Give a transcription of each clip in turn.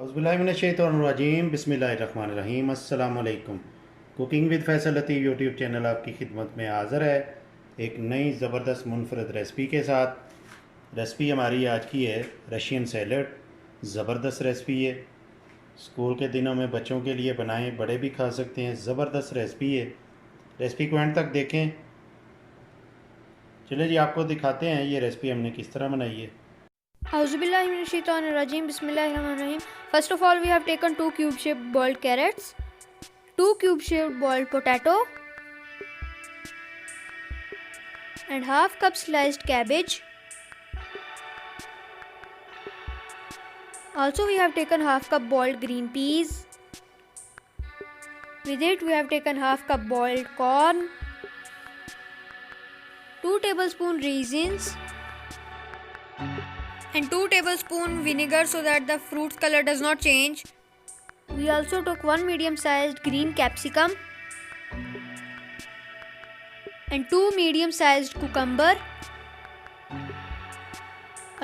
औज़ुबिल्लाहिमिनश्शैतानिर्रजीम बिस्मिल्लाहिर्रहमानिर्रहीम अस्सलामुअलैकुम। Cooking with Faisal Latif YouTube channel आपकी खिदमत में हाज़िर है एक नई ज़बरदस्त मुनफरद रेसिपी के साथ। रेसिपी हमारी आज की है रशियन सैलड। ज़बरदस्त रेसिपी है, स्कूल के दिनों में बच्चों के लिए बनाएं, बड़े भी खा सकते हैं। ज़बरदस्त रेसिपी है, रेसिपी को एंड तक देखें। चलिए जी, आपको दिखाते हैं ये रेसिपी हमने किस तरह बनाई है। Auzubillahiminash-shaytanir-rajim. Bismillahir-rahmanir-rahim. First of all, we have taken 2 cube-shaped boiled carrots, 2 cube-shaped boiled potato, and half cup sliced cabbage. Also, we have taken half cup boiled green peas. With it, we have taken half cup boiled corn, 2 tablespoon raisins, and 2 tablespoon vinegar so that the fruit's color does not change. We also took 1 medium-sized green capsicum and 2 medium-sized cucumber.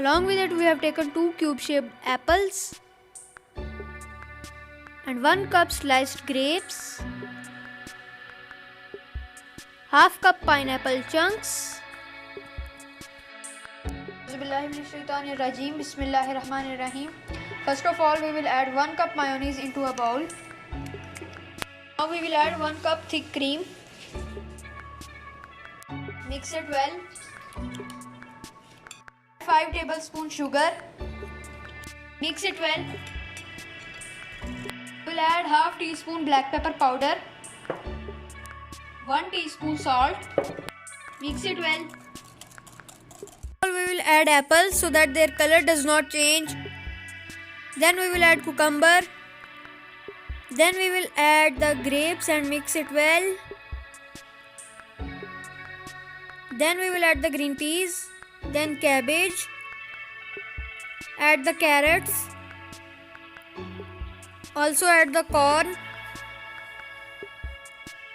Along with it, we have taken 2 cube-shaped apples and 1 cup sliced grapes, half cup pineapple chunks. Bismillahirrahmanirrahim. First of all, we will add 1 cup mayonnaise into a bowl. Now we will add 1 cup thick cream. Mix it well. 5 tablespoon sugar. Mix it well. We will add half teaspoon black pepper powder. 1 teaspoon salt. Mix it well. We will add apples so that their color does not change. Then we will add cucumber. Then we will add the grapes and mix it well. Then we will add the green peas. Then cabbage. Add the carrots. Also add the corn.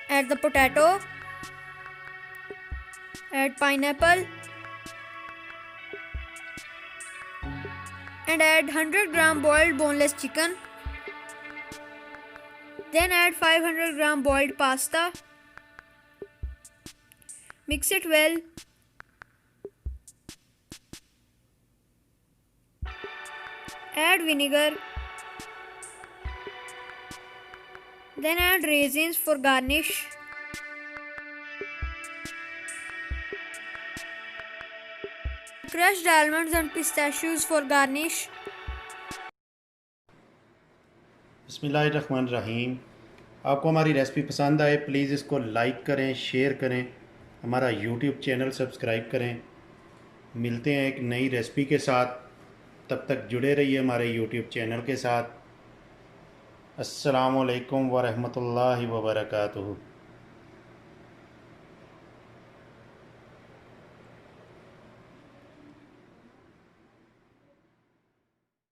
Add the potato. Add pineapple. And add 100 gram boiled boneless chicken. Then add 500 gram boiled pasta. Mix it well. Add vinegar. Then add raisins for garnish. Crushed almonds and pistachios for garnish. बिस्मिल्लाहिर्रहमानिर्रहीम। आपको हमारी recipe पसंद आए please इसको like करें, share करें, हमारा YouTube channel subscribe करें। मिलते हैं एक नई रेसिपी के साथ, तब तक जुड़े रहिए हमारे यूट्यूब चैनल के साथ। अस्सलामु अलैकुम व रहमतुल्लाहि व बरकातुहू।